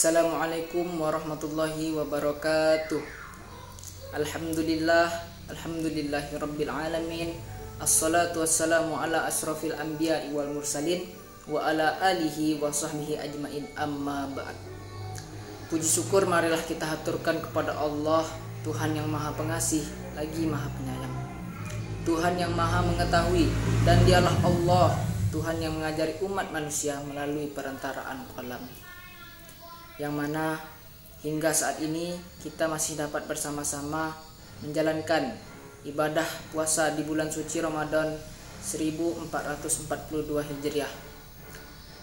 Assalamualaikum warahmatullahi wabarakatuh. Alhamdulillahirabbil alamin. Assalatu wassalamu ala asrofil anbiya'i wal mursalin wa ala alihi wa sahbihi ajmain, amma ba'd. Puji syukur marilah kita haturkan kepada Allah, Tuhan yang Maha Pengasih lagi Maha Penyayang, Tuhan yang Maha Mengetahui, dan Dialah Allah, Tuhan yang mengajari umat manusia melalui perantaraan kalam, yang mana hingga saat ini kita masih dapat bersama-sama menjalankan ibadah puasa di bulan suci Ramadan 1442 Hijriah.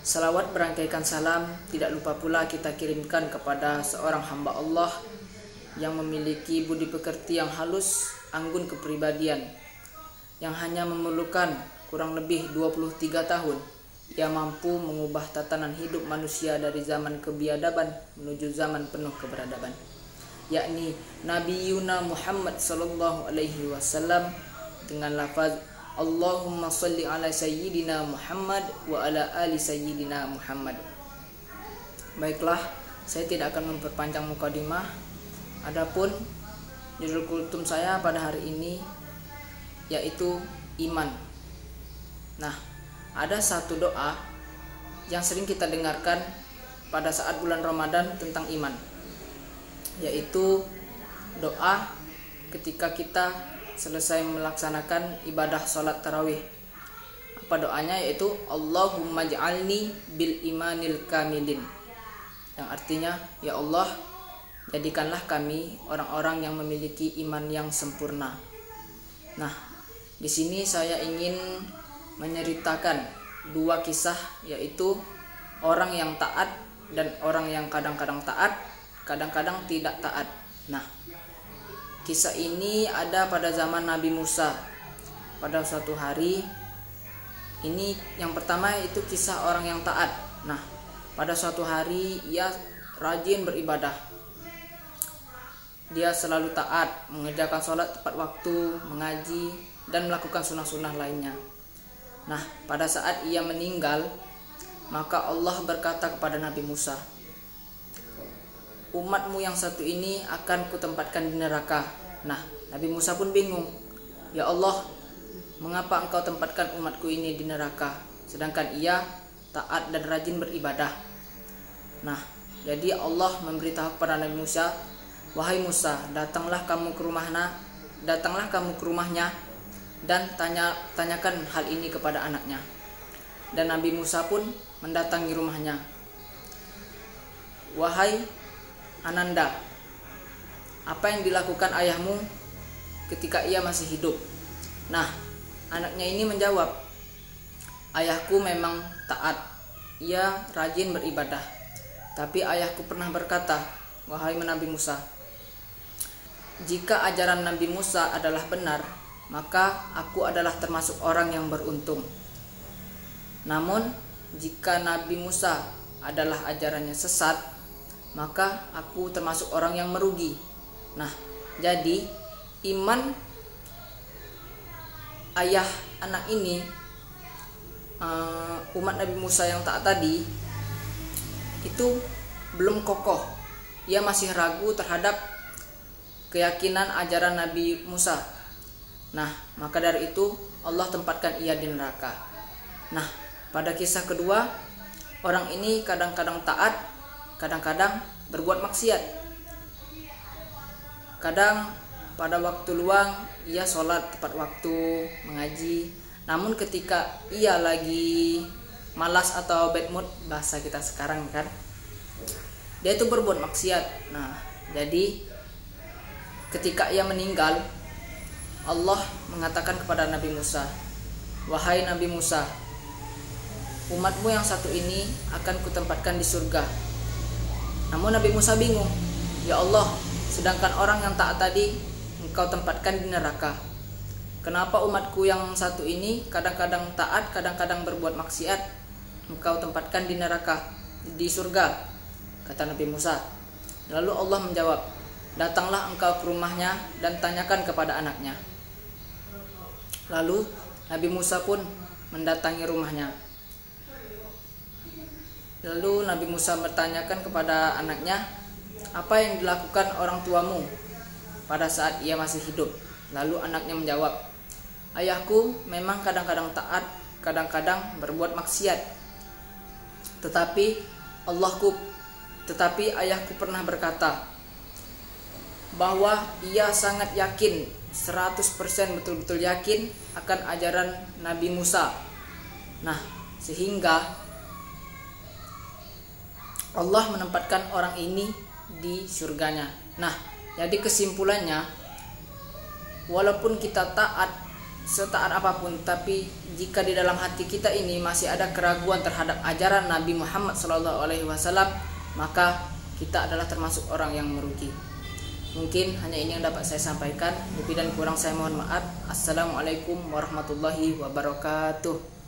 Salawat berangkaikan salam tidak lupa pula kita kirimkan kepada seorang hamba Allah yang memiliki budi pekerti yang halus, anggun kepribadian, yang hanya memerlukan kurang lebih 23 tahun. Ia mampu mengubah tatanan hidup manusia dari zaman kebiadaban menuju zaman penuh keberadaban, yakni Nabi Yuna Muhammad sallallahu alaihi wasallam dengan lafaz Allahumma sholli ala sayyidina Muhammad wa ala ali sayyidina Muhammad. Baiklah, saya tidak akan memperpanjang mukadimah. Adapun judul kultum saya pada hari ini yaitu iman. Nah, ada satu doa yang sering kita dengarkan pada saat bulan Ramadan tentang iman, yaitu doa ketika kita selesai melaksanakan ibadah sholat tarawih. Apa doanya? Yaitu Allahumma ja'alni bil imanil kamilin, yang artinya, ya Allah, jadikanlah kami orang-orang yang memiliki iman yang sempurna. Nah, di sini saya ingin menceritakan dua kisah, yaitu orang yang taat dan orang yang kadang-kadang taat, kadang-kadang tidak taat. Nah, kisah ini ada pada zaman Nabi Musa. Pada suatu hari, ini yang pertama itu kisah orang yang taat. Nah, pada suatu hari ia rajin beribadah. Dia selalu taat, mengerjakan sholat tepat waktu, mengaji, dan melakukan sunnah-sunnah lainnya. Nah, pada saat ia meninggal, maka Allah berkata kepada Nabi Musa, umatmu yang satu ini akan kutempatkan di neraka. Nah, Nabi Musa pun bingung, ya Allah, mengapa engkau tempatkan umatku ini di neraka, sedangkan ia taat dan rajin beribadah. Nah, jadi Allah memberitahu kepada Nabi Musa, wahai Musa, datanglah kamu ke rumahnya dan tanyakan hal ini kepada anaknya. Dan Nabi Musa pun mendatangi rumahnya. Wahai Ananda, apa yang dilakukan ayahmu ketika ia masih hidup? Nah, anaknya ini menjawab, ayahku memang taat, ia rajin beribadah, tapi ayahku pernah berkata, wahai Nabi Musa, jika ajaran Nabi Musa adalah benar, maka aku adalah termasuk orang yang beruntung. Namun jika Nabi Musa adalah ajarannya sesat, maka aku termasuk orang yang merugi. Nah, jadi iman ayah anak ini, umat Nabi Musa yang taat tadi, itu belum kokoh. Ia masih ragu terhadap keyakinan ajaran Nabi Musa. Nah, maka dari itu Allah tempatkan ia di neraka. Nah, pada kisah kedua, orang ini kadang-kadang taat, kadang-kadang berbuat maksiat. Kadang pada waktu luang ia sholat tepat waktu, mengaji. Namun ketika ia lagi malas atau bad mood, bahasa kita sekarang kan, dia itu berbuat maksiat. Nah, jadi ketika ia meninggal, Allah mengatakan kepada Nabi Musa, wahai Nabi Musa, umatmu yang satu ini akan kutempatkan di surga. Namun Nabi Musa bingung, ya Allah, sedangkan orang yang taat tadi engkau tempatkan di neraka. Kenapa umatku yang satu ini kadang-kadang taat, kadang-kadang berbuat maksiat, engkau tempatkan di neraka, di surga? Kata Nabi Musa. Lalu Allah menjawab, datanglah engkau ke rumahnya dan tanyakan kepada anaknya. Lalu Nabi Musa pun mendatangi rumahnya. Lalu Nabi Musa bertanyakan kepada anaknya, "Apa yang dilakukan orang tuamu pada saat ia masih hidup?" Lalu anaknya menjawab, "Ayahku memang kadang-kadang taat, kadang-kadang berbuat maksiat. Tetapi ayahku pernah berkata bahwa ia sangat yakin, 100% betul-betul yakin akan ajaran Nabi Musa. Nah, sehingga Allah menempatkan orang ini di surganya." Nah, jadi kesimpulannya, walaupun kita taat, setaat apapun, tapi jika di dalam hati kita ini masih ada keraguan terhadap ajaran Nabi Muhammad SAW, maka kita adalah termasuk orang yang merugi. Mungkin hanya ini yang dapat saya sampaikan. Lebih dan kurang saya mohon maaf. Assalamualaikum warahmatullahi wabarakatuh.